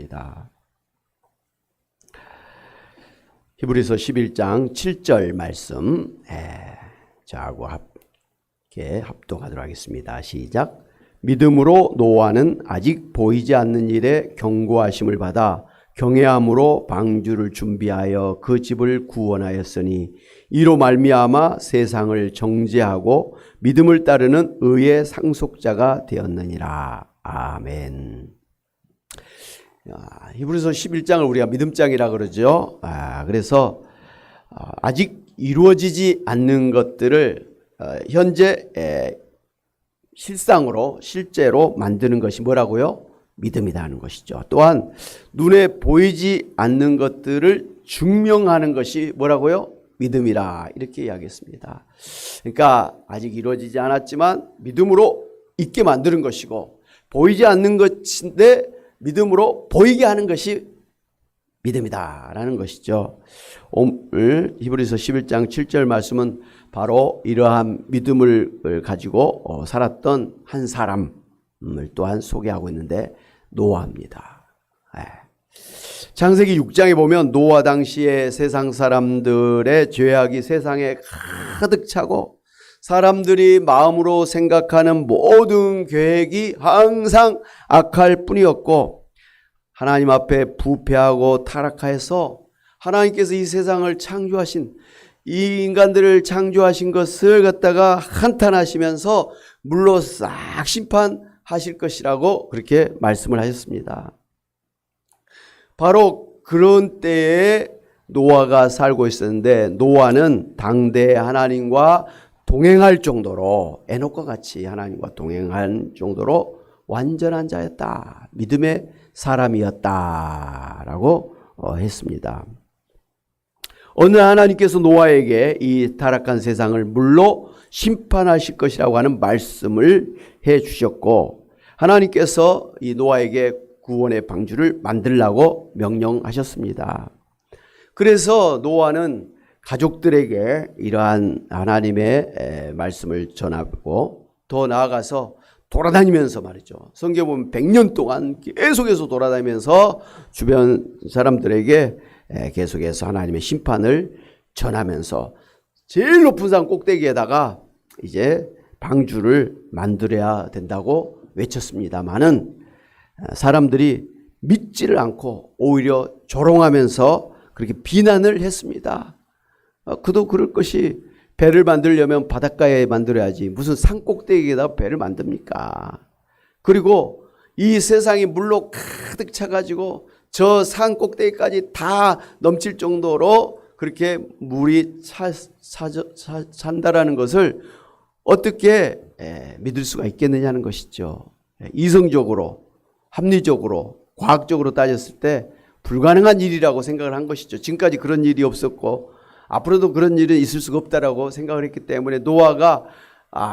하겠습니다. 히브리서 11장 7절 말씀 저하고 함께 합독하도록 하겠습니다. 시작. 믿음으로 노아는 아직 보이지 않는 일에 경고하심을 받아 경외함으로 방주를 준비하여 그 집을 구원하였으니 이로 말미암아 세상을 정죄하고 믿음을 따르는 의의 상속자가 되었느니라. 아멘. 히브리서 11장을 우리가 믿음장이라 그러죠. 그래서 아직 이루어지지 않는 것들을 현재 실제로 만드는 것이 뭐라고요? 믿음이다 하는 것이죠. 또한 눈에 보이지 않는 것들을 증명하는 것이 뭐라고요? 믿음이라 이렇게 이야기했습니다. 그러니까 아직 이루어지지 않았지만 믿음으로 있게 만드는 것이고 보이지 않는 것인데 믿음으로 보이게 하는 것이 믿음이다라는 것이죠. 오늘 히브리서 11장 7절 말씀은 바로 이러한 믿음을 가지고 살았던 한 사람을 또한 소개하고 있는데 노아입니다. 창세기 6장에 보면 노아 당시의 세상 사람들의 죄악이 세상에 가득 차고 사람들이 마음으로 생각하는 모든 계획이 항상 악할 뿐이었고 하나님 앞에 부패하고 타락하여서 하나님께서 이 세상을 창조하신 이 인간들을 창조하신 것을 갖다가 한탄하시면서 물로 싹 심판하실 것이라고 그렇게 말씀을 하셨습니다. 바로 그런 때에 노아가 살고 있었는데 노아는 당대 하나님과 동행할 정도로 에녹과 같이 하나님과 동행할 정도로 완전한 자였다. 믿음의 사람이었다라고 했습니다. 어느 하나님께서 노아에게 이 타락한 세상을 물로 심판하실 것이라고 하는 말씀을 해 주셨고 하나님께서 이 노아에게 구원의 방주를 만들라고 명령하셨습니다. 그래서 노아는 가족들에게 이러한 하나님의 말씀을 전하고 더 나아가서 돌아다니면서 말이죠. 성경에 보면 100년 동안 계속해서 돌아다니면서 주변 사람들에게 계속해서 하나님의 심판을 전하면서 제일 높은 산 꼭대기에다가 이제 방주를 만들어야 된다고 외쳤습니다만은 사람들이 믿지를 않고 오히려 조롱하면서 그렇게 비난을 했습니다. 그도 그럴 것이 배를 만들려면 바닷가에 만들어야지 무슨 산 꼭대기에다 배를 만듭니까? 그리고 이 세상이 물로 가득 차가지고 저 산 꼭대기까지 다 넘칠 정도로 그렇게 물이 찬다라는 것을 어떻게 믿을 수가 있겠느냐는 것이죠. 이성적으로 합리적으로 과학적으로 따졌을 때 불가능한 일이라고 생각을 한 것이죠. 지금까지 그런 일이 없었고 앞으로도 그런 일은 있을 수가 없다라고 생각을 했기 때문에 노아가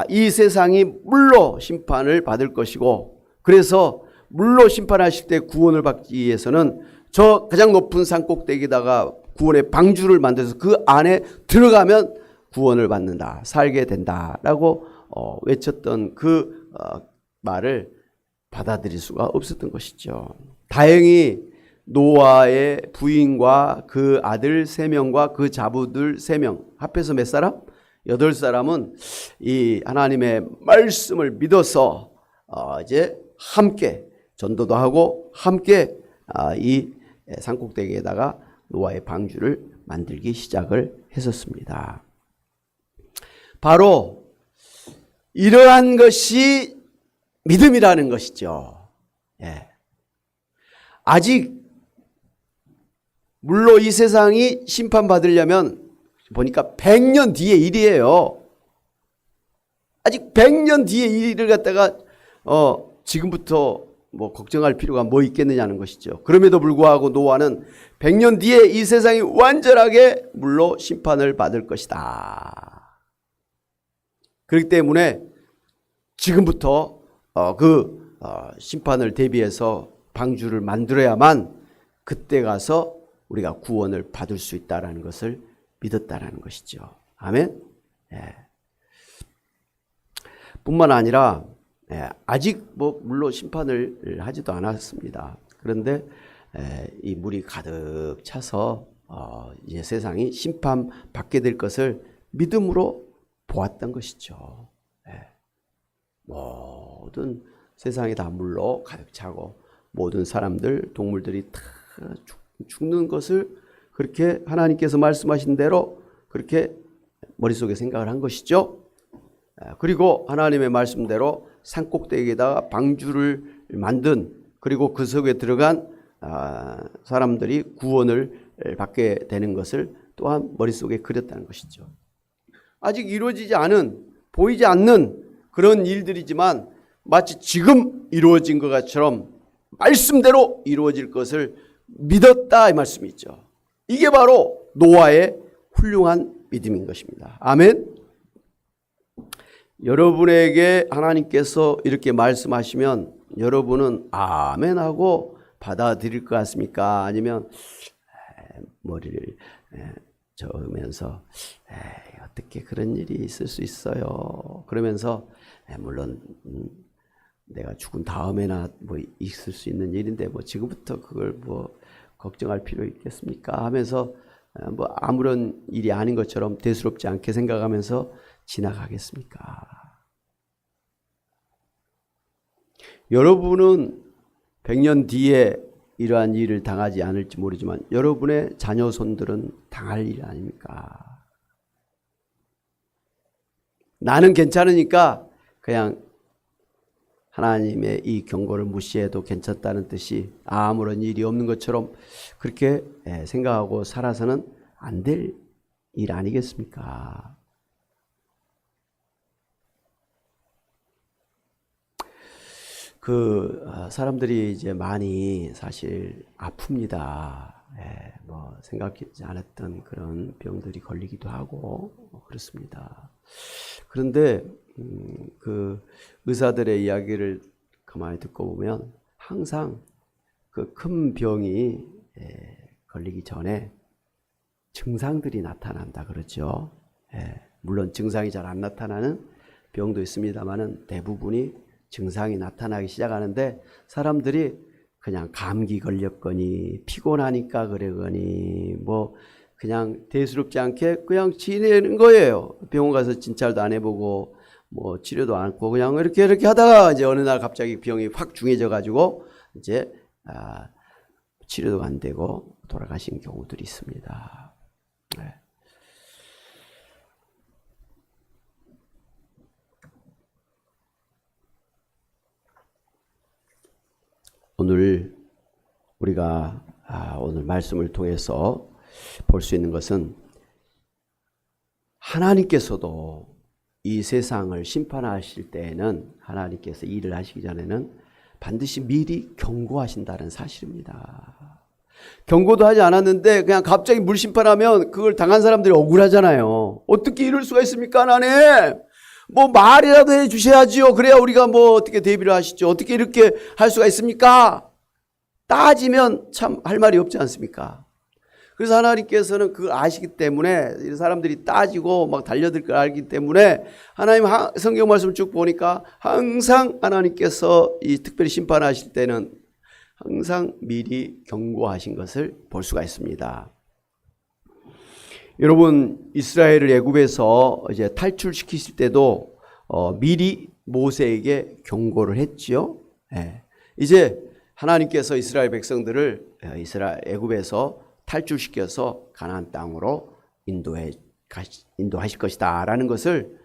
이 세상이 물로 심판을 받을 것이고 그래서 물로 심판하실 때 구원을 받기 위해서는 저 가장 높은 산 꼭대기에다가 구원의 방주를 만들어서 그 안에 들어가면 구원을 받는다, 살게 된다라고 외쳤던 그 말을 받아들일 수가 없었던 것이죠. 다행히 노아의 부인과 그 아들 3명과 그 자부들 3명 합해서 몇 사람? 8사람은 이 하나님의 말씀을 믿어서 이제 함께 전도도 하고 함께 이 산꼭대기에다가 노아의 방주를 만들기 시작을 했었습니다. 바로 이러한 것이 믿음이라는 것이죠. 아직 물로 이 세상이 심판받으려면 보니까 100년 뒤의 일이에요. 아직 100년 뒤의 일을 갖다가 지금부터 뭐 걱정할 필요가 뭐 있겠느냐는 것이죠. 그럼에도 불구하고 노아는 100년 뒤에 이 세상이 완전하게 물로 심판을 받을 것이다. 그렇기 때문에 지금부터 심판을 대비해서 방주를 만들어야만 그때 가서 우리가 구원을 받을 수 있다는 것을 믿었다는 것이죠. 아멘. 뿐만 아니라 아직 물론 심판을 하지도 않았습니다. 그런데 이 물이 가득 차서 이제 세상이 심판받게 될 것을 믿음으로 보았던 것이죠. 모든 세상이 다 물로 가득 차고 모든 사람들, 동물들이 다 죽는 것을 그렇게 하나님께서 말씀하신 대로 그렇게 머릿속에 생각을 한 것이죠. 그리고 하나님의 말씀대로 산꼭대기에다가 방주를 만든, 그리고 그 속에 들어간 사람들이 구원을 받게 되는 것을 또한 머릿속에 그렸다는 것이죠. 아직 이루어지지 않은, 보이지 않는 그런 일들이지만 마치 지금 이루어진 것처럼 말씀대로 이루어질 것을 믿었다, 이 말씀이죠. 이게 바로 노아의 훌륭한 믿음인 것입니다. 아멘. 여러분에게 하나님께서 이렇게 말씀하시면 여러분은 아멘하고 받아들일 것 같습니까? 아니면 머리를 저으면서 어떻게 그런 일이 있을 수 있어요? 그러면서 물론 내가 죽은 다음에나 뭐 있을 수 있는 일인데 뭐 지금부터 그걸 뭐 걱정할 필요 있겠습니까? 하면서 뭐 아무런 일이 아닌 것처럼 대수롭지 않게 생각하면서 지나가겠습니까? 여러분은 100년 뒤에 이러한 일을 당하지 않을지 모르지만 여러분의 자녀손들은 당할 일 아닙니까? 나는 괜찮으니까 그냥 하나님의 이 경고를 무시해도 괜찮다는 뜻이 아무런 일이 없는 것처럼 그렇게 생각하고 살아서는 안 될 일 아니겠습니까? 사람들이 이제 많이 사실 아픕니다. 뭐 생각하지 않았던 그런 병들이 걸리기도 하고 그렇습니다. 그런데 그 의사들의 이야기를 가만히 듣고 보면 항상 그 큰 병이 걸리기 전에 증상들이 나타난다 그러죠. 물론 증상이 잘 안 나타나는 병도 있습니다만은 대부분이 증상이 나타나기 시작하는데 사람들이 그냥 감기 걸렸거니 피곤하니까 그러거니 뭐 그냥 대수롭지 않게 그냥 지내는 거예요. 병원 가서 진찰도 안 해보고 뭐 치료도 않고 그냥 이렇게 하다가 이제 어느 날 갑자기 병이 확 중해져 가지고 이제 치료도 안 되고 돌아가신 경우들이 있습니다. 오늘 우리가 오늘 말씀을 통해서 볼 수 있는 것은 하나님께서도 이 세상을 심판하실 때에는 하나님께서 일을 하시기 전에는 반드시 미리 경고하신다는 사실입니다. 경고도 하지 않았는데 그냥 갑자기 물 심판하면 그걸 당한 사람들이 억울하잖아요. 어떻게 이럴 수가 있습니까, 하나님? 뭐 말이라도 해 주셔야지요. 그래야 우리가 뭐 어떻게 대비를 하시죠. 어떻게 이렇게 할 수가 있습니까? 따지면 참 할 말이 없지 않습니까? 그래서 하나님께서는 그걸 아시기 때문에 사람들이 따지고 막 달려들 걸 알기 때문에 하나님 성경 말씀을 쭉 보니까 항상 하나님께서 이 특별히 심판하실 때는 항상 미리 경고하신 것을 볼 수가 있습니다. 여러분, 이스라엘을 애굽에서 이제 탈출시키실 때도 미리 모세에게 경고를 했지요. 이제 하나님께서 이스라엘 백성들을 애굽에서 탈출시켜서 가나안 땅으로 인도하실 것이다라는 것을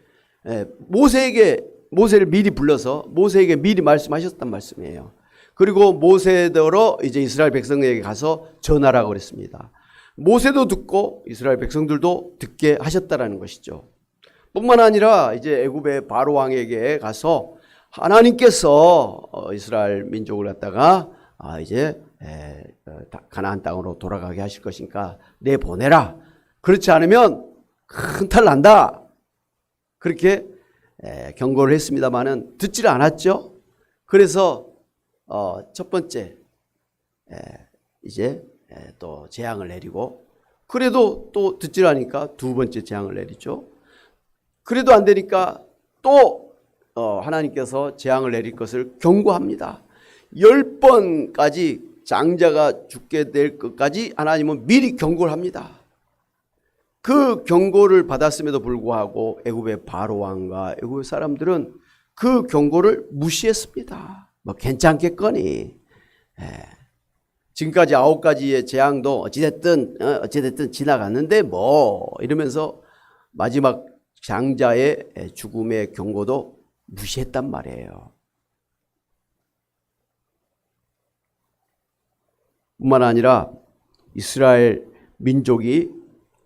모세를 미리 불러서 모세에게 미리 말씀하셨단 말씀이에요. 그리고 모세대로 이제 이스라엘 백성에게 가서 전하라고 그랬습니다. 모세도 듣고 이스라엘 백성들도 듣게 하셨다라는 것이죠. 뿐만 아니라 이제 애굽의 바로 왕에게 가서 하나님께서 이스라엘 민족을 갖다가 이제 가나안 땅으로 돌아가게 하실 것이니까 내보내라. 그렇지 않으면 큰 탈 난다. 그렇게 경고를 했습니다마는 듣지를 않았죠. 그래서 첫 번째 이제 또 재앙을 내리고 그래도 또 듣질 않으니까 두 번째 재앙을 내리죠. 그래도 안 되니까 또 하나님께서 재앙을 내릴 것을 경고합니다. 10번까지 장자가 죽게 될 것까지 하나님은 미리 경고를 합니다. 그 경고를 받았음에도 불구하고 애굽의 바로 왕과 애굽의 사람들은 그 경고를 무시했습니다. 뭐 괜찮겠거니. 지금까지 9가지의 재앙도 어찌됐든 지나갔는데 뭐 이러면서 마지막 장자의 죽음의 경고도 무시했단 말이에요. 뿐만 아니라 이스라엘 민족이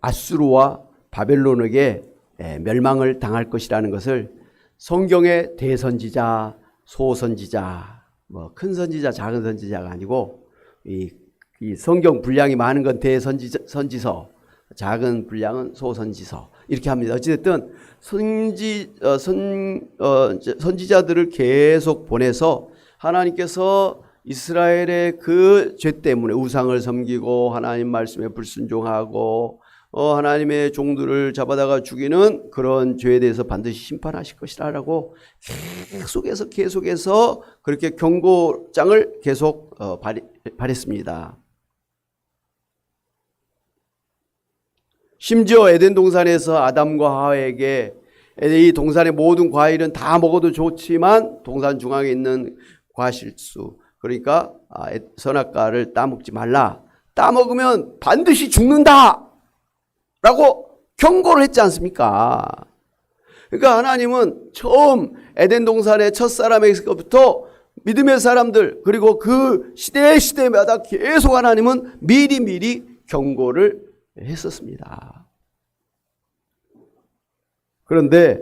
아수르와 바벨론에게 멸망을 당할 것이라는 것을 성경의 대선지자, 소선지자, 뭐 큰 선지자, 작은 선지자가 아니고 이 성경 분량이 많은 건 대선지서, 작은 분량은 소선지서 이렇게 합니다. 어찌됐든 선지자들을 계속 보내서 하나님께서 이스라엘의 그 죄 때문에 우상을 섬기고 하나님 말씀에 불순종하고 하나님의 종들을 잡아다가 죽이는 그런 죄에 대해서 반드시 심판하실 것이라고 계속해서 그렇게 경고장을 계속 발했습니다. 심지어 에덴 동산에서 아담과 하와에게 이 동산의 모든 과일은 다 먹어도 좋지만 동산 중앙에 있는 과실수, 그러니까 선악과를 따먹지 말라. 따먹으면 반드시 죽는다 라고 경고를 했지 않습니까? 그러니까 하나님은 처음 에덴 동산의 첫사람에서부터 믿음의 사람들 그리고 그 시대마다 계속 하나님은 미리 경고를 했었습니다. 그런데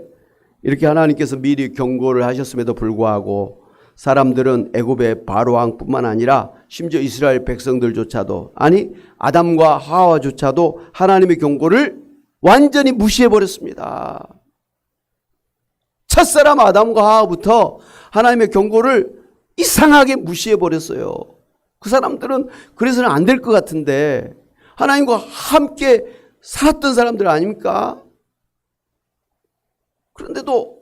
이렇게 하나님께서 미리 경고를 하셨음에도 불구하고 사람들은 애굽의 바로 왕뿐만 아니라 심지어 이스라엘 백성들조차도, 아니 아담과 하와조차도 하나님의 경고를 완전히 무시해버렸습니다. 첫사람 아담과 하와부터 하나님의 경고를 이상하게 무시해버렸어요. 그 사람들은 그래서는 안 될 것 같은데 하나님과 함께 살았던 사람들 아닙니까? 그런데도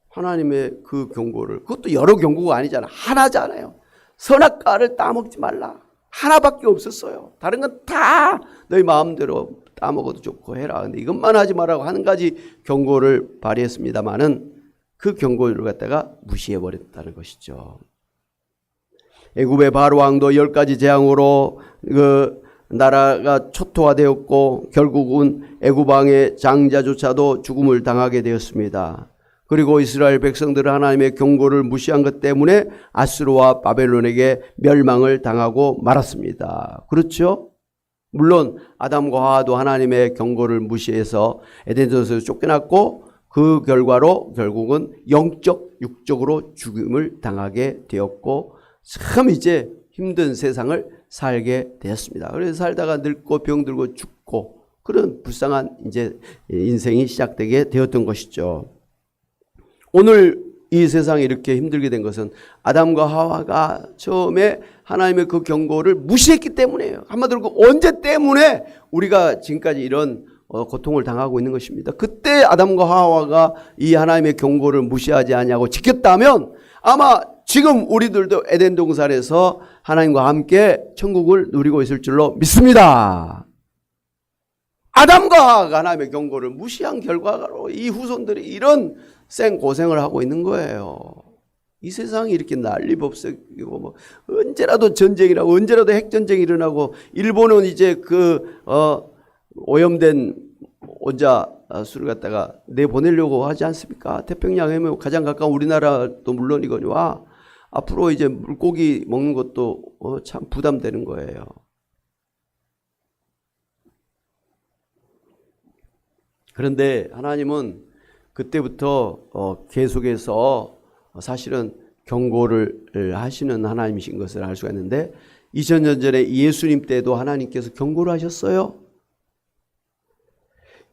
하나님의 그 경고를, 그것도 여러 경고가 아니잖아. 하나잖아요. 선악과를 따먹지 말라. 하나밖에 없었어요. 다른 건 다 너희 마음대로 따먹어도 좋고 해라. 근데 이것만 하지 말라고 한 가지 경고를 발휘했습니다마는 그 경고를 갖다가 무시해버렸다는 것이죠. 애굽의 바로 왕도 10가지 재앙으로 그 나라가 초토화되었고 결국은 애굽 왕의 장자조차도 죽음을 당하게 되었습니다. 그리고 이스라엘 백성들은 하나님의 경고를 무시한 것 때문에 아수르와 바벨론에게 멸망을 당하고 말았습니다. 그렇죠? 물론 아담과 하와도 하나님의 경고를 무시해서 에덴에서 쫓겨났고 그 결과로 결국은 영적, 육적으로 죽음을 당하게 되었고 참 이제 힘든 세상을 살게 되었습니다. 그래서 살다가 늙고 병들고 죽고 그런 불쌍한 이제 인생이 시작되게 되었던 것이죠. 오늘 이 세상이 이렇게 힘들게 된 것은 아담과 하와가 처음에 하나님의 그 경고를 무시했기 때문이에요. 한마디로 그 언제 때문에 우리가 지금까지 이런 고통을 당하고 있는 것입니다. 그때 아담과 하와가 이 하나님의 경고를 무시하지 않냐고 지켰다면 아마 지금 우리들도 에덴 동산에서 하나님과 함께 천국을 누리고 있을 줄로 믿습니다. 아담과 하와가 하나님의 경고를 무시한 결과로 이 후손들이 이런 생고생을 하고 있는 거예요. 이 세상이 이렇게 난리법석이고 뭐 언제라도 전쟁이라고 언제라도 핵전쟁이 일어나고 일본은 이제 오염된 원자 수를 갖다가 내보내려고 하지 않습니까? 태평양 해면 가장 가까운 우리나라도 물론이거니와 앞으로 이제 물고기 먹는 것도 참 부담되는 거예요. 그런데 하나님은 그때부터 계속해서 사실은 경고를 하시는 하나님이신 것을 알 수가 있는데 2000년 전에 예수님 때도 하나님께서 경고를 하셨어요.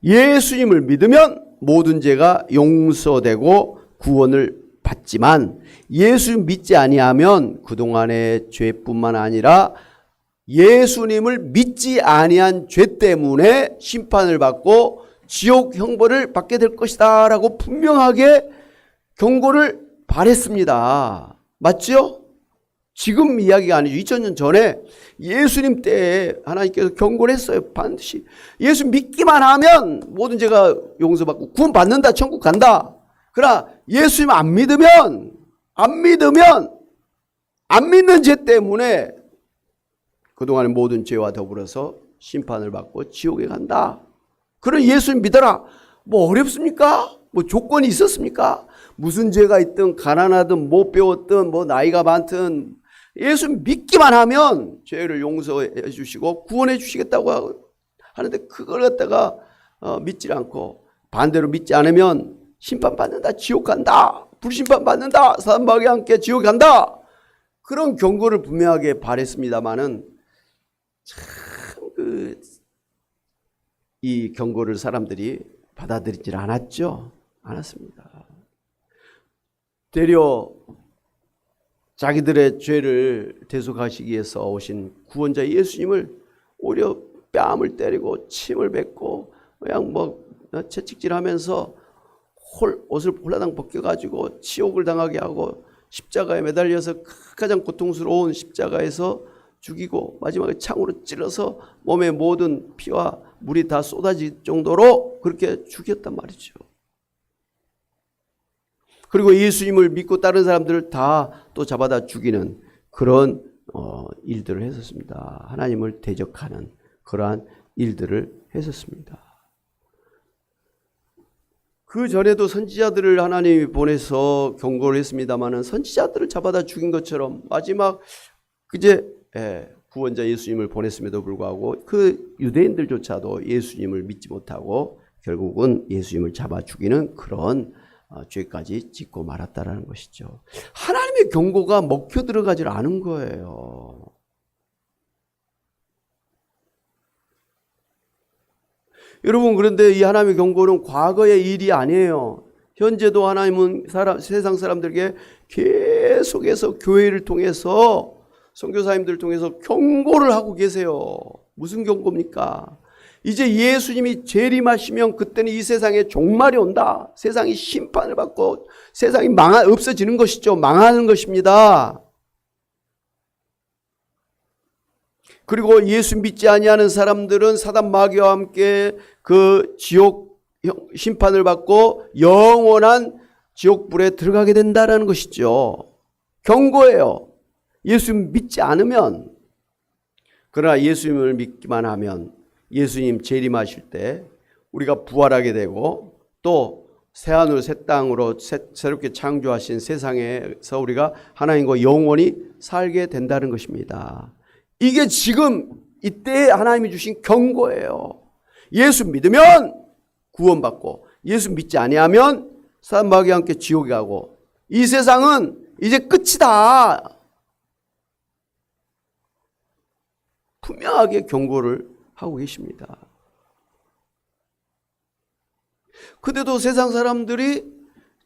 예수님을 믿으면 모든 죄가 용서되고 구원을 받지만 예수 믿지 아니하면 그동안의 죄뿐만 아니라 예수님을 믿지 아니한 죄 때문에 심판을 받고 지옥 형벌을 받게 될 것이다 라고 분명하게 경고를 발했습니다. 맞죠? 지금 이야기가 아니죠. 2000년 전에 예수님 때에 하나님께서 경고를 했어요. 반드시 예수 믿기만 하면 모든 죄가 용서받고 구원 받는다, 천국 간다. 그러나 예수님 안 믿으면 안 믿는 죄 때문에 그동안의 모든 죄와 더불어서 심판을 받고 지옥에 간다. 그런 예수님 믿어라. 뭐 어렵습니까? 뭐 조건이 있었습니까? 무슨 죄가 있든 가난하든 못 배웠든 뭐 나이가 많든 예수 믿기만 하면 죄를 용서해 주시고 구원해 주시겠다고 하는데 그걸 갖다가 믿지 않고 반대로 믿지 않으면 심판받는다, 지옥 간다, 불심판 받는다, 사단마귀와 함께 지옥 간다. 그런 경고를 분명하게 바랬습니다마는 참 이 경고를 사람들이 받아들이질 않았습니다. 되려 자기들의 죄를 대속하시기 위해서 오신 구원자 예수님을 오히려 뺨을 때리고 침을 뱉고 그냥 뭐 채찍질하면서 옷을 홀라당 벗겨가지고 치욕을 당하게 하고 십자가에 매달려서 가장 고통스러운 십자가에서 죽이고 마지막에 창으로 찔러서 몸의 모든 피와 물이 다 쏟아질 정도로 그렇게 죽였단 말이죠. 그리고 예수님을 믿고 다른 사람들을 다 또 잡아다 죽이는 그런 일들을 했었습니다. 하나님을 대적하는 그러한 일들을 했었습니다. 그 전에도 선지자들을 하나님이 보내서 경고를 했습니다마는 선지자들을 잡아다 죽인 것처럼 마지막 구원자 예수님을 보냈음에도 불구하고 그 유대인들조차도 예수님을 믿지 못하고 결국은 예수님을 잡아 죽이는 그런 죄까지 짓고 말았다라는 것이죠. 하나님의 경고가 먹혀 들어가질 않은 거예요. 여러분, 그런데 이 하나님의 경고는 과거의 일이 아니에요. 현재도 하나님은 세상 사람들에게 계속해서 교회를 통해서 선교사님들을 통해서 경고를 하고 계세요. 무슨 경고입니까? 이제 예수님이 재림하시면 그때는 이 세상에 종말이 온다. 세상이 심판을 받고 세상이 없어지는 것이죠. 망하는 것입니다. 그리고 예수 믿지 아니하는 사람들은 사단 마귀와 함께 그 지옥 심판을 받고 영원한 지옥불에 들어가게 된다는 것이죠. 경고예요. 예수 믿지 않으면, 그러나 예수님을 믿기만 하면 예수님 재림하실 때 우리가 부활하게 되고 또 새하늘 새 땅으로 새롭게 창조하신 세상에서 우리가 하나님과 영원히 살게 된다는 것입니다. 이게 지금 이때 하나님이 주신 경고예요. 예수 믿으면 구원받고 예수 믿지 아니하면 사단 마귀와 함께 지옥에 가고 이 세상은 이제 끝이다. 분명하게 경고를 하고 계십니다. 그때도 세상 사람들이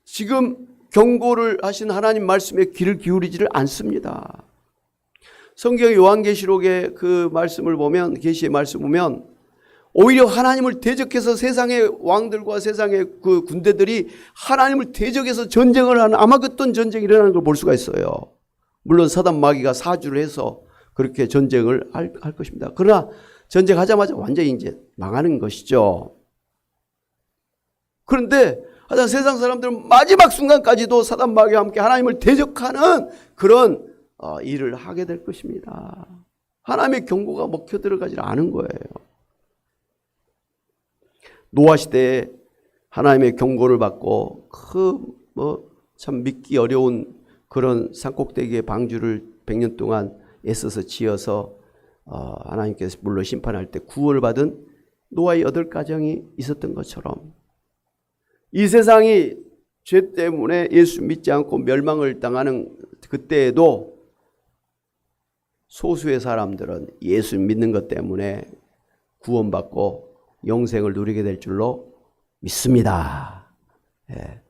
지금 경고를 하신 하나님 말씀에 귀를 기울이지를 않습니다. 성경 요한계시록의 그 말씀을 보면, 계시의 말씀 보면 오히려 하나님을 대적해서 세상의 왕들과 세상의 그 군대들이 하나님을 대적해서 전쟁을 하는 아마겟돈 전쟁이 일어나는 걸 볼 수가 있어요. 물론 사단 마귀가 사주를 해서 그렇게 전쟁을 할 것입니다. 그러나 전쟁하자마자 완전히 이제 망하는 것이죠. 그런데 하여튼 세상 사람들은 마지막 순간까지도 사단 마귀와 함께 하나님을 대적하는 그런 일을 하게 될 것입니다. 하나님의 경고가 먹혀 들어가지 않은 거예요. 노아 시대에 하나님의 경고를 받고 참 믿기 어려운 그런 산꼭대기의 방주를 100년 동안 애써서 지어서 하나님께서 물로 심판할 때 구원을 받은 노아의 8가정이 있었던 것처럼 이 세상이 죄 때문에 예수 믿지 않고 멸망을 당하는 그때에도 소수의 사람들은 예수 믿는 것 때문에 구원받고 영생을 누리게 될 줄로 믿습니다. 예.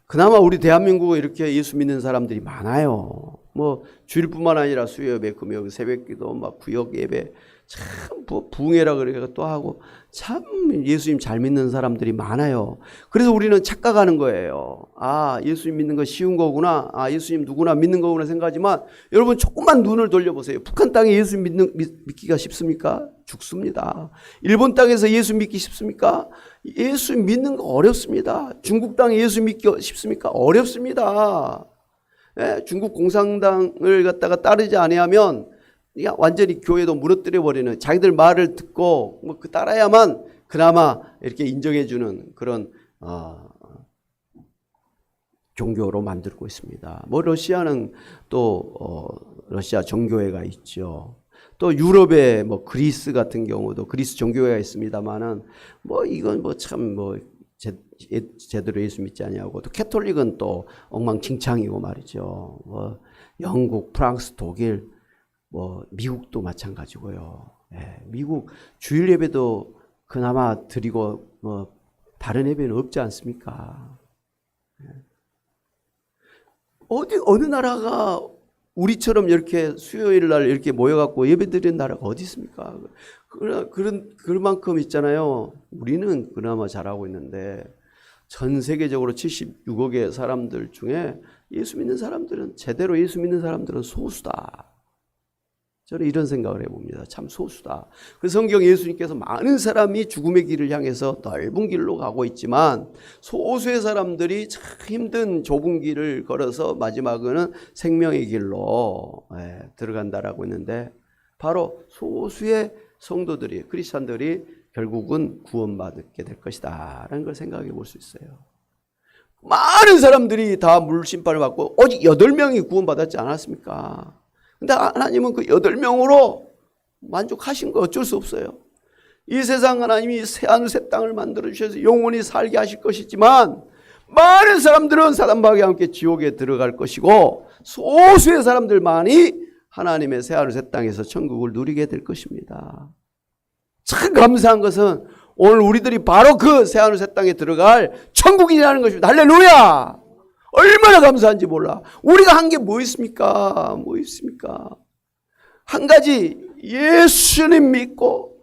그나마 우리 대한민국에 이렇게 예수 믿는 사람들이 많아요. 뭐 주일뿐만 아니라 수요 예배, 금요 새벽기도, 막 구역 예배 참 부흥회라 그래가 또 하고 참 예수님 잘 믿는 사람들이 많아요. 그래서 우리는 착각하는 거예요. 아, 예수님 믿는 거 쉬운 거구나. 아, 예수님 누구나 믿는 거구나 생각하지만 여러분 조금만 눈을 돌려보세요. 북한 땅에 예수 믿기가 쉽습니까? 죽습니다. 일본 땅에서 예수 믿기 쉽습니까? 예수 믿는 거 어렵습니다. 중국 땅에 예수 믿기 쉽습니까? 어렵습니다. 예, 중국 공산당을 갖다가 따르지 아니하면 완전히 교회도 무너뜨려 버리는, 자기들 말을 듣고 뭐 그 따라야만 그나마 이렇게 인정해주는 그런 종교로 만들고 있습니다. 뭐 러시아는 또 러시아 정교회가 있죠. 또 유럽의 뭐 그리스 같은 경우도 그리스 정교회가 있습니다만은 뭐 이건 뭐 참 뭐 제대로 예수 믿지 아니하고, 또 캐톨릭은 또 엉망진창이고 말이죠. 뭐 영국, 프랑스, 독일, 뭐 미국도 마찬가지고요. 예, 미국 주일 예배도 그나마 드리고 뭐 다른 예배는 없지 않습니까? 예. 어느 나라가 우리처럼 이렇게 수요일 날 이렇게 모여갖고 예배 드리는 나라가 어디 있습니까? 그만큼 있잖아요. 우리는 그나마 잘하고 있는데 전 세계적으로 76억의 사람들 중에 예수 믿는 사람들은, 제대로 예수 믿는 사람들은 소수다. 저는 이런 생각을 해봅니다. 참 소수다. 그 성경 예수님께서 많은 사람이 죽음의 길을 향해서 넓은 길로 가고 있지만 소수의 사람들이 참 힘든 좁은 길을 걸어서 마지막에는 생명의 길로 들어간다라고 했는데, 바로 소수의 성도들이, 크리스찬들이 결국은 구원받게 될 것이다 라는 걸 생각해 볼 수 있어요. 많은 사람들이 다 물심판을 받고 오직 8명이 구원받았지 않았습니까? 근데 하나님은 그 8명으로 만족하신 거 어쩔 수 없어요. 이 세상 하나님이 새하늘 새 땅을 만들어 주셔서 영원히 살게 하실 것이지만 많은 사람들은 사단마귀와 함께 지옥에 들어갈 것이고 소수의 사람들만이 하나님의 새하늘 새 땅에서 천국을 누리게 될 것입니다. 참 감사한 것은 오늘 우리들이 바로 그 새하늘 새 땅에 들어갈 천국이라는 것입니다. 할렐루야! 얼마나 감사한지 몰라. 우리가 한 게 뭐 있습니까? 뭐 있습니까? 한 가지, 예수님 믿고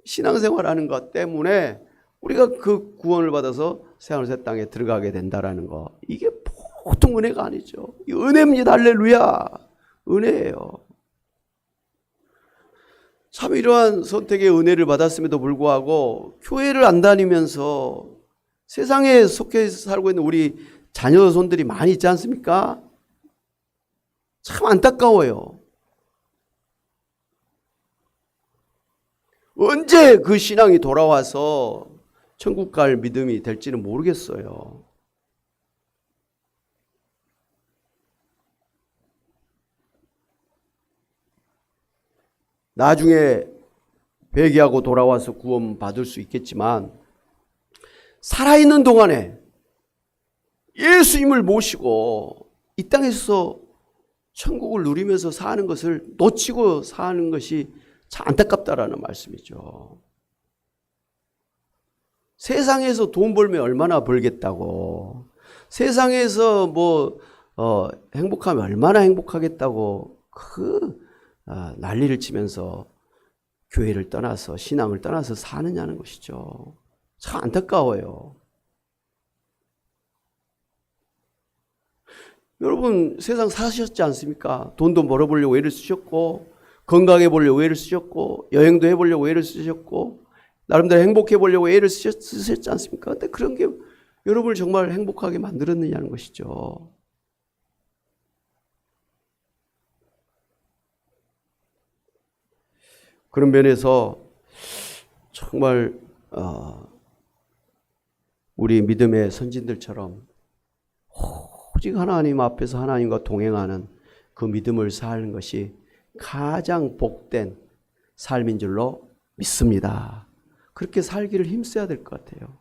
신앙생활하는 것 때문에 우리가 그 구원을 받아서 새하늘 새 땅에 들어가게 된다라는 거, 이게 보통 은혜가 아니죠. 이 은혜입니다. 할렐루야! 은혜예요. 참 이러한 선택의 은혜를 받았음에도 불구하고 교회를 안 다니면서 세상에 속해 살고 있는 우리 자녀손들이 많이 있지 않습니까? 참 안타까워요. 언제 그 신앙이 돌아와서 천국 갈 믿음이 될지는 모르겠어요. 나중에 회개하고 돌아와서 구원 받을 수 있겠지만 살아있는 동안에 예수님을 모시고 이 땅에서 천국을 누리면서 사는 것을 놓치고 사는 것이 참 안타깝다라는 말씀이죠. 세상에서 돈 벌면 얼마나 벌겠다고, 세상에서 뭐 행복하면 얼마나 행복하겠다고 난리를 치면서 교회를 떠나서 신앙을 떠나서 사느냐는 것이죠. 참 안타까워요. 여러분 세상 사셨지 않습니까? 돈도 벌어보려고 애를 쓰셨고, 건강해 보려고 애를 쓰셨고, 여행도 해보려고 애를 쓰셨고, 나름대로 행복해 보려고 애를 쓰셨지 않습니까? 근데 그런 게 여러분을 정말 행복하게 만들었느냐는 것이죠. 그런 면에서 정말 우리 믿음의 선진들처럼 오직 하나님 앞에서 하나님과 동행하는 그 믿음을 사는 것이 가장 복된 삶인 줄로 믿습니다. 그렇게 살기를 힘써야 될 것 같아요.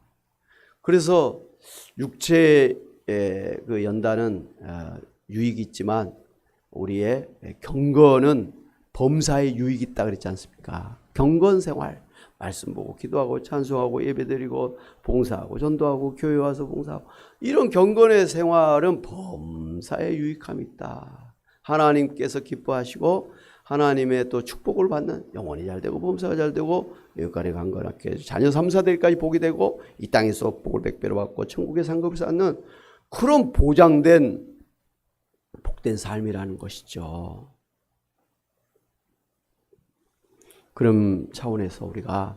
그래서 육체의 그 연단은 유익이 있지만 우리의 경건은 범사에 유익이 있다 그랬지 않습니까? 경건 생활, 말씀 보고 기도하고 찬송하고 예배드리고 봉사하고 전도하고 교회 와서 봉사하고, 이런 경건의 생활은 범사에 유익함이 있다. 하나님께서 기뻐하시고 하나님의 또 축복을 받는 영혼이 잘 되고 범사가 잘 되고 여기까지 강건하게 자녀 3, 4대까지 복이 되고 이 땅에서 복을 100배로 받고 천국의 상급을 쌓는 그런 보장된 복된 삶이라는 것이죠. 그런 차원에서 우리가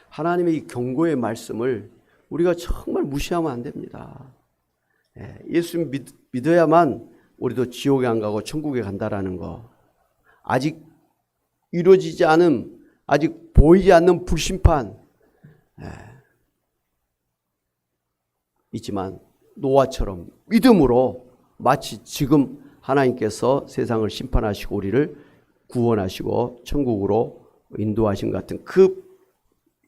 하나님의 이 경고의 말씀을 우리가 정말 무시하면 안 됩니다. 예수 믿어야만 우리도 지옥에 안 가고 천국에 간다라는 거. 아직 이루어지지 않은, 아직 보이지 않는 불심판 있지만 노아처럼 믿음으로 마치 지금 하나님께서 세상을 심판하시고 우리를 구원하시고 천국으로 인도하신 같은 그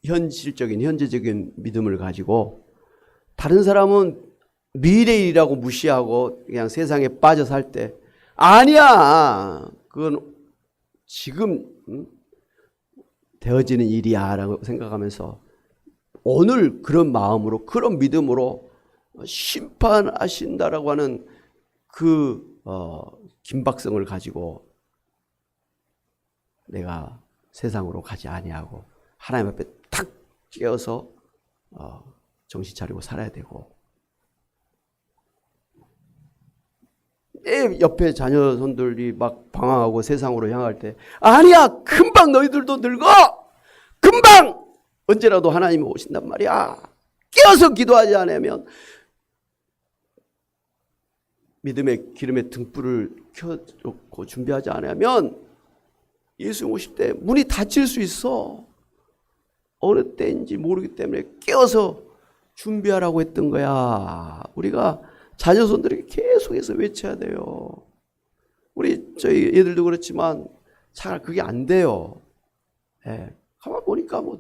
현재적인 믿음을 가지고 다른 사람은 미래일이라고 무시하고 그냥 세상에 빠져 살 때 아니야 그건 지금 되어지는 일이야 라고 생각하면서 오늘 그런 마음으로 그런 믿음으로 심판하신다라고 하는 그 긴박성을 가지고 내가 세상으로 가지 아니하고 하나님 앞에 탁 깨어서 정신 차리고 살아야 되고 내 옆에 자녀손들이 막 방황하고 세상으로 향할 때 아니야 금방 너희들도 늙어 금방 언제라도 하나님이 오신단 말이야. 깨어서 기도하지 않으면 믿음의 기름에 등불을 켜놓고 준비하지 않으면 예수 오실 때 문이 닫힐 수 있어. 어느 때인지 모르기 때문에 깨어서 준비하라고 했던 거야. 우리가 자녀손들에게 계속해서 외쳐야 돼요. 저희 애들도 그렇지만 잘 그게 안 돼요. 가만 보니까 뭐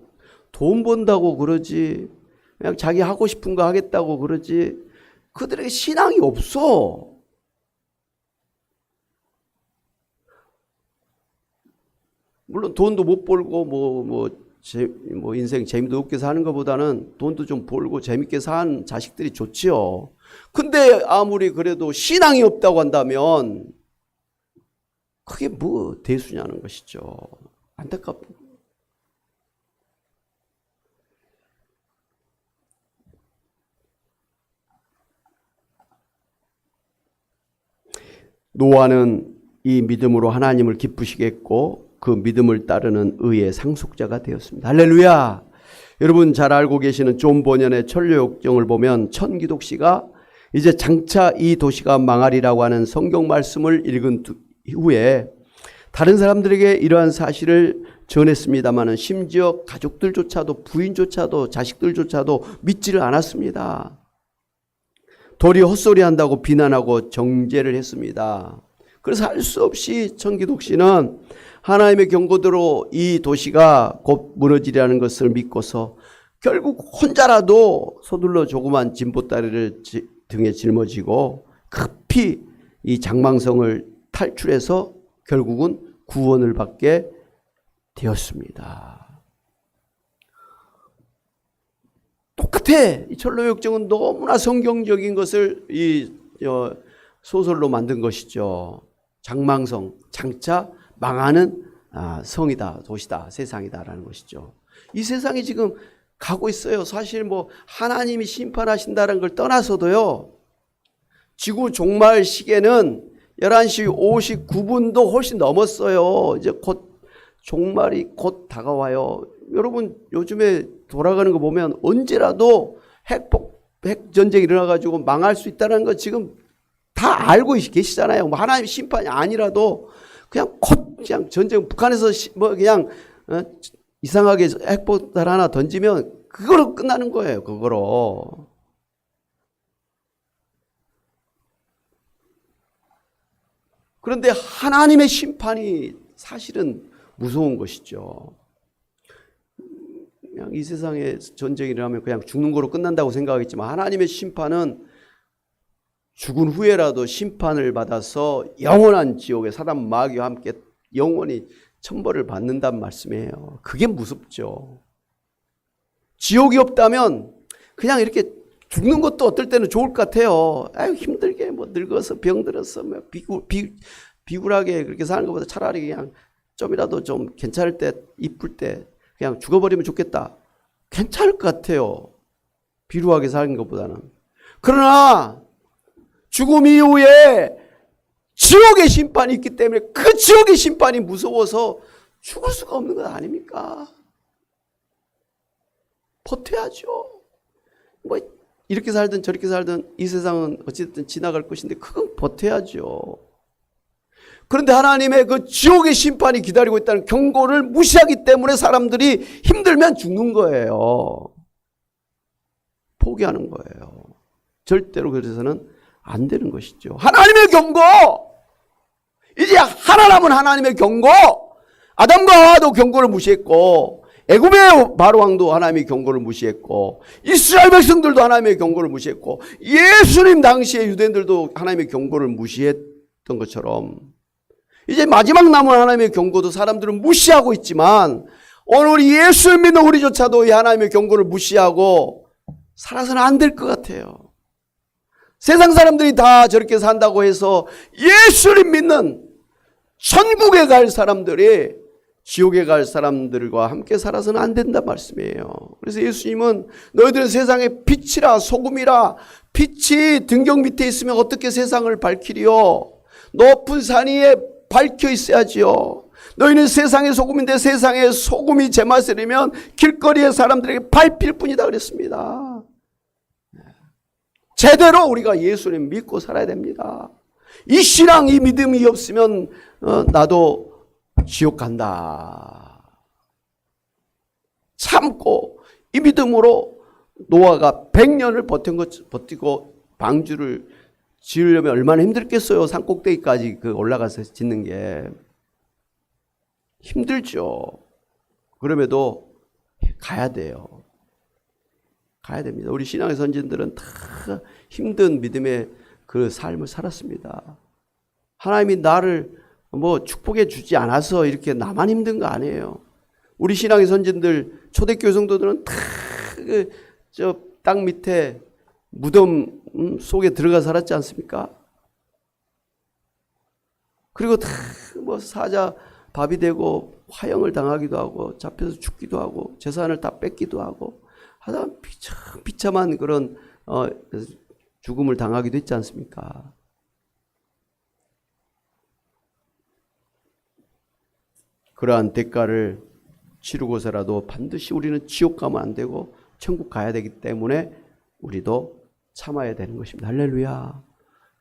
돈 번다고 그러지 그냥 자기 하고 싶은 거 하겠다고 그러지 그들에게 신앙이 없어. 물론 돈도 못 벌고 뭐 인생 재미도 없게 사는 것보다는 돈도 좀 벌고 재밌게 사는 자식들이 좋지요. 근데 아무리 그래도 신앙이 없다고 한다면 그게 뭐 대수냐는 것이죠. 안타깝다. 노아는 이 믿음으로 하나님을 기쁘시게 했고 그 믿음을 따르는 의의 상속자가 되었습니다. 할렐루야. 여러분 잘 알고 계시는 존 버년의 천류역정을 보면 천기독 씨가 이제 장차 이 도시가 망하리라고 하는 성경 말씀을 읽은 후에 다른 사람들에게 이러한 사실을 전했습니다마는 심지어 가족들조차도 부인조차도 자식들조차도 믿지를 않았습니다. 도리어 헛소리한다고 비난하고 정죄를 했습니다. 그래서 할 수 없이 천기독 씨는 하나님의 경고대로 이 도시가 곧 무너지리라는 것을 믿고서 결국 혼자라도 서둘러 조그만 진보다리를 등에 짊어지고 급히 이 장망성을 탈출해서 결국은 구원을 받게 되었습니다. 똑같아. 이 천로역정은 너무나 성경적인 것을 이 소설로 만든 것이죠. 장망성, 장차 망하는 성이다, 도시다, 세상이다라는 것이죠. 이 세상이 지금 가고 있어요. 사실 뭐 하나님이 심판하신다는 걸 떠나서도요. 지구 종말 시계는 11시 59분도 훨씬 넘었어요. 이제 곧 종말이 곧 다가와요. 여러분 요즘에 돌아가는 거 보면 언제라도 핵전쟁이 일어나가지고 망할 수 있다는 거 지금 다 알고 계시잖아요. 뭐 하나님 심판이 아니라도 그냥 곧 그냥 전쟁 북한에서 뭐 그냥 이상하게 핵폭탄 하나 던지면 그거로 끝나는 거예요. 그거로. 그런데 하나님의 심판이 사실은 무서운 것이죠. 그냥 이 세상에 전쟁이 일어나면 그냥 죽는 거로 끝난다고 생각하겠지만 하나님의 심판은 죽은 후에라도 심판을 받아서 영원한 지옥에 사단 마귀와 함께 영원히 천벌을 받는다는 말씀이에요. 그게 무섭죠. 지옥이 없다면 그냥 이렇게 죽는 것도 어떨 때는 좋을 것 같아요. 아유 힘들게 뭐 늙어서 병들어서 비굴하게 그렇게 사는 것보다 차라리 그냥 좀이라도 좀 괜찮을 때, 이쁠 때 그냥 죽어버리면 좋겠다. 괜찮을 것 같아요. 비루하게 사는 것보다는. 그러나 죽음 이후에 지옥의 심판이 있기 때문에 그 지옥의 심판이 무서워서 죽을 수가 없는 것 아닙니까? 버텨야죠. 뭐 이렇게 살든 저렇게 살든 이 세상은 어쨌든 지나갈 것인데 그건 버텨야죠. 그런데 하나님의 그 지옥의 심판이 기다리고 있다는 경고를 무시하기 때문에 사람들이 힘들면 죽는 거예요. 포기하는 거예요. 절대로 그래서는 안 되는 것이죠. 하나님의 경고! 이제 하나 남은 하나님의 경고! 아담과 하와도 경고를 무시했고 애굽의 바로 왕도 하나님의 경고를 무시했고 이스라엘 백성들도 하나님의 경고를 무시했고 예수님 당시의 유대인들도 하나님의 경고를 무시했던 것처럼 이제 마지막 남은 하나님의 경고도 사람들은 무시하고 있지만 오늘 우리 예수를 믿는 우리조차도 이 하나님의 경고를 무시하고 살아서는 안 될 것 같아요. 세상 사람들이 다 저렇게 산다고 해서 예수를 믿는 천국에 갈 사람들이 지옥에 갈 사람들과 함께 살아서는 안 된단 말씀이에요. 그래서 예수님은 너희들은 세상의 빛이라 소금이라 빛이 등경 밑에 있으면 어떻게 세상을 밝히리요? 높은 산 위에 밝혀 있어야지요. 너희는 세상의 소금인데 세상의 소금이 제맛이면 길거리의 사람들에게 밟힐 뿐이다 그랬습니다. 제대로 우리가 예수님 믿고 살아야 됩니다. 이 신앙, 이 믿음이 없으면 나도 지옥 간다. 참고 이 믿음으로 노아가 100년을 버티고 방주를 지으려면 얼마나 힘들겠어요. 산꼭대기까지 올라가서 짓는 게 힘들죠. 그럼에도 가야 돼요. 가야 됩니다. 우리 신앙의 선진들은 다 힘든 믿음의 그 삶을 살았습니다. 하나님이 나를 축복해 주지 않아서 이렇게 나만 힘든 거 아니에요. 우리 신앙의 선진들, 초대교회 성도들은 다 땅 밑에 무덤 속에 들어가 살았지 않습니까? 그리고 다 사자 밥이 되고 화형을 당하기도 하고 잡혀서 죽기도 하고 재산을 다 뺏기도 하고 하다 비참한 그런 죽음을 당하기도 했지 않습니까? 그러한 대가를 치르고서라도 반드시 우리는 지옥 가면 안 되고 천국 가야 되기 때문에 우리도 참아야 되는 것입니다. 할렐루야.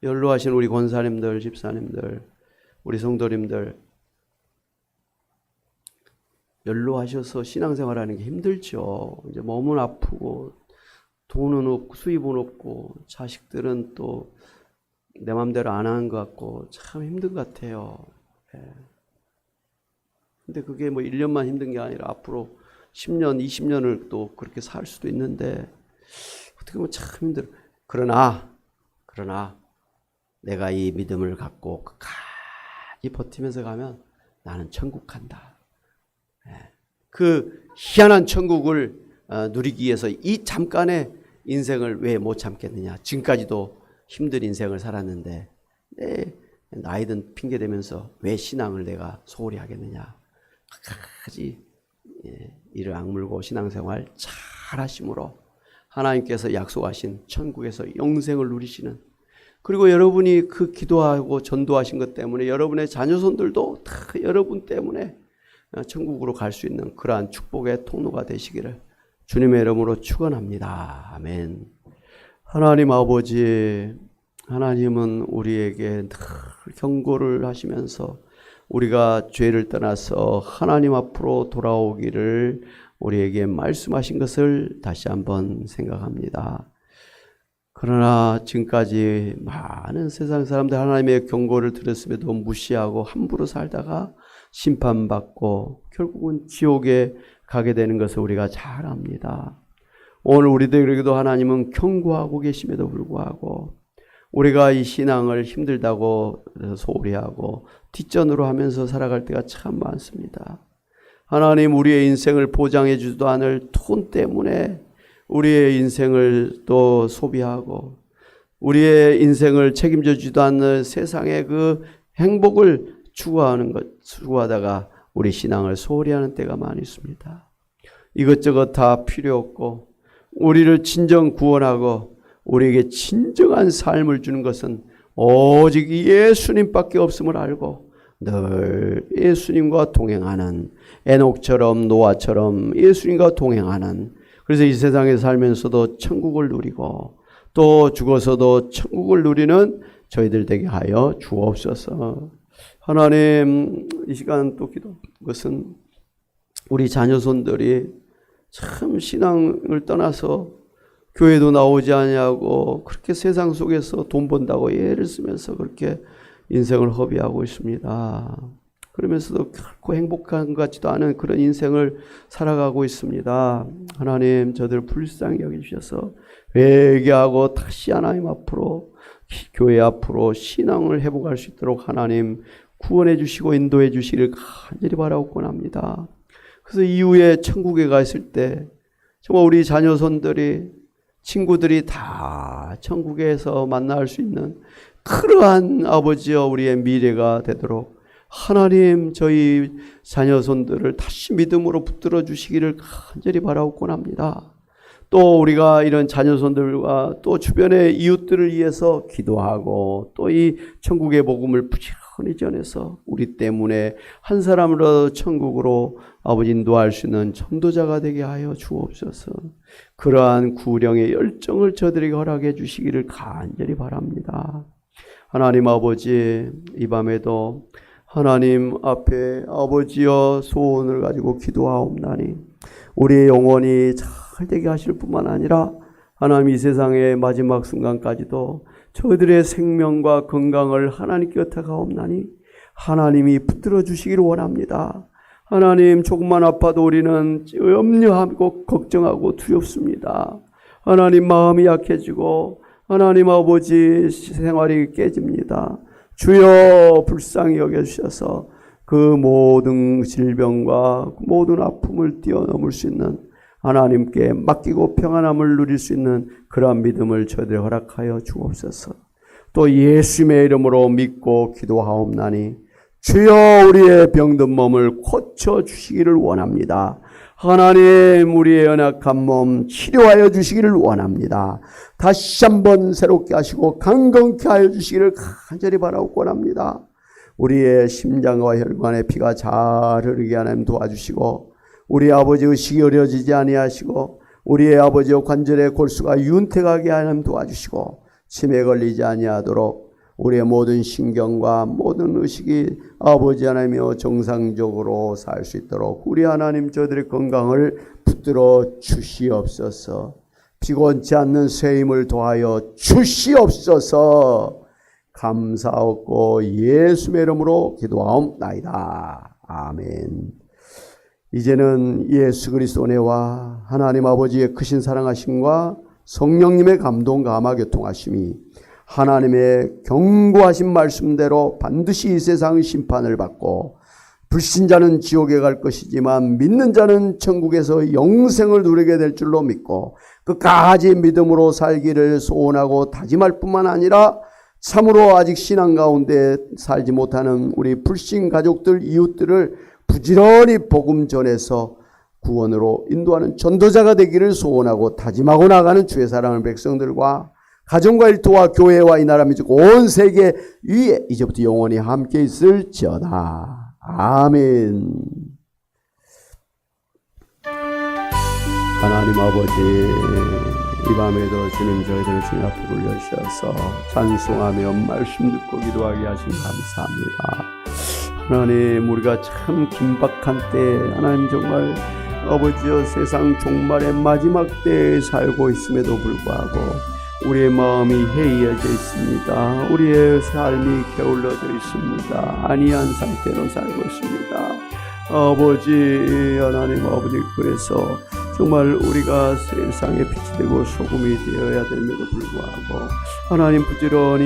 연로하신 우리 권사님들, 집사님들, 우리 성도님들 연로하셔서 신앙생활하는 게 힘들죠. 이제 몸은 아프고 돈은 없고 수입은 없고 자식들은 또 내 맘대로 안 하는 것 같고 참 힘든 것 같아요. 근데 그게 1년만 힘든 게 아니라 앞으로 10년, 20년을 또 그렇게 살 수도 있는데 어떻게 보면 참 힘들어. 그러나 내가 이 믿음을 갖고 끝까지 버티면서 가면 나는 천국 간다. 그 희한한 천국을 누리기 위해서 이 잠깐의 인생을 왜 못 참겠느냐. 지금까지도 힘든 인생을 살았는데 나이든 핑계대면서 왜 신앙을 내가 소홀히 하겠느냐. 끝까지 이를 악물고 신앙생활 잘 하심으로 하나님께서 약속하신 천국에서 영생을 누리시는, 그리고 여러분이 그 기도하고 전도하신 것 때문에 여러분의 자녀손들도 다 여러분 때문에 천국으로 갈 수 있는 그러한 축복의 통로가 되시기를 주님의 이름으로 축원합니다. 아멘. 하나님 아버지, 하나님은 우리에게 늘 경고를 하시면서 우리가 죄를 떠나서 하나님 앞으로 돌아오기를 우리에게 말씀하신 것을 다시 한번 생각합니다. 그러나 지금까지 많은 세상 사람들 하나님의 경고를 들었음에도 무시하고 함부로 살다가 심판받고 결국은 지옥에 가게 되는 것을 우리가 잘 압니다. 오늘 우리들에게도 하나님은 경고하고 계심에도 불구하고 우리가 이 신앙을 힘들다고 소홀히 하고 뒷전으로 하면서 살아갈 때가 참 많습니다. 하나님, 우리의 인생을 보장해 주지도 않을 돈 때문에 우리의 인생을 또 소비하고 우리의 인생을 책임져 주지도 않는 세상의 그 행복을 추구하다가 우리 신앙을 소홀히 하는 때가 많이 있습니다. 이것저것 다 필요 없고 우리를 진정 구원하고 우리에게 진정한 삶을 주는 것은 오직 예수님밖에 없음을 알고 늘 예수님과 동행하는, 에녹처럼 노아처럼 예수님과 동행하는, 그래서 이 세상에 살면서도 천국을 누리고 또 죽어서도 천국을 누리는 저희들 되게 하여 주옵소서. 하나님, 이 시간 또 기도 것은 우리 자녀손들이 참 신앙을 떠나서 교회도 나오지 않냐고 그렇게 세상 속에서 돈 번다고 애를 쓰면서 그렇게 인생을 허비하고 있습니다. 그러면서도 결코 행복한 것 같지도 않은 그런 인생을 살아가고 있습니다. 하나님, 저들 불쌍히 여기주셔서 회개하고 다시 하나님 앞으로, 교회 앞으로 신앙을 회복할 수 있도록 하나님 구원해 주시고 인도해 주시기를 간절히 바라고 합니다. 그래서 이후에 천국에 갔을 때 정말 우리 자녀손들이, 친구들이 다 천국에서 만날 수 있는 그러한 아버지여 우리의 미래가 되도록 하나님 저희 자녀손들을 다시 믿음으로 붙들어 주시기를 간절히 바라고 합니다. 또 우리가 이런 자녀손들과 또 주변의 이웃들을 위해서 기도하고 또 이 천국의 복음을 부지런히 전해서 우리 때문에 한 사람으로 천국으로 아버지 인도할 수 있는 전도자가 되게 하여 주옵소서. 그러한 구령의 열정을 저들에게 허락해 주시기를 간절히 바랍니다. 하나님 아버지, 이 밤에도 하나님 앞에 아버지여 소원을 가지고 기도하옵나니 우리의 영혼이 잘 되게 하실 뿐만 아니라 하나님 이 세상의 마지막 순간까지도 저희들의 생명과 건강을 하나님께 의탁하옵나니 하나님이 붙들어 주시기를 원합니다. 하나님, 조금만 아파도 우리는 염려하고 걱정하고 두렵습니다. 하나님, 마음이 약해지고 하나님 아버지 생활이 깨집니다. 주여 불쌍히 여겨주셔서 그 모든 질병과 모든 아픔을 뛰어넘을 수 있는, 하나님께 맡기고 평안함을 누릴 수 있는 그러한 믿음을 저희들 허락하여 주옵소서. 또 예수님의 이름으로 믿고 기도하옵나니 주여 우리의 병든 몸을 고쳐주시기를 원합니다. 하나님, 우리의 연약한 몸 치료하여 주시기를 원합니다. 다시 한번 새롭게 하시고 강건케 하여 주시기를 간절히 바라고 원합니다. 우리의 심장과 혈관에 피가 잘 흐르게 하나님 도와주시고 우리 아버지 의식이 어려지지 아니하시고 우리의 아버지 관절의 골수가 윤택하게 하나님 도와주시고 치매 걸리지 아니하도록 우리의 모든 신경과 모든 의식이 아버지 하나님이여 정상적으로 살 수 있도록 우리 하나님 저들의 건강을 붙들어 주시옵소서. 피곤치 않는 쇠임을 더하여 주시옵소서. 감사하고 예수의 이름으로 기도하옵나이다. 아멘. 이제는 예수 그리스도 은혜와 하나님 아버지의 크신 사랑하심과 성령님의 감동 감화 교통하심이 하나님의 경고하신 말씀대로 반드시 이 세상의 심판을 받고 불신자는 지옥에 갈 것이지만 믿는 자는 천국에서 영생을 누리게 될 줄로 믿고 끝까지 믿음으로 살기를 소원하고 다짐할 뿐만 아니라 참으로 아직 신앙 가운데 살지 못하는 우리 불신 가족들, 이웃들을 부지런히 복음 전해서 구원으로 인도하는 전도자가 되기를 소원하고 다짐하고 나가는 주의 사랑하는 백성들과 가정과 일터와 교회와 이 나라 민족 온 세계 위에 이제부터 영원히 함께 있을지어다. 아멘. 하나님 아버지, 이 밤에도 주님 저희들을 주님 앞에 올려주셔서 찬송하며 말씀 듣고 기도하게 하신 감사합니다. 하나님, 우리가 참 긴박한 때 하나님 정말 아버지여 세상 종말의 마지막 때에 살고 있음에도 불구하고 우리의 마음이 해이해져 있습니다. 우리의 삶이 게을러져 있습니다. 안이한 상태로 살고 있습니다. 아버지 하나님 아버지, 그래서 정말 우리가 세상의 빛이 되고 소금이 되어야 됨에도 불구하고 하나님 부지런히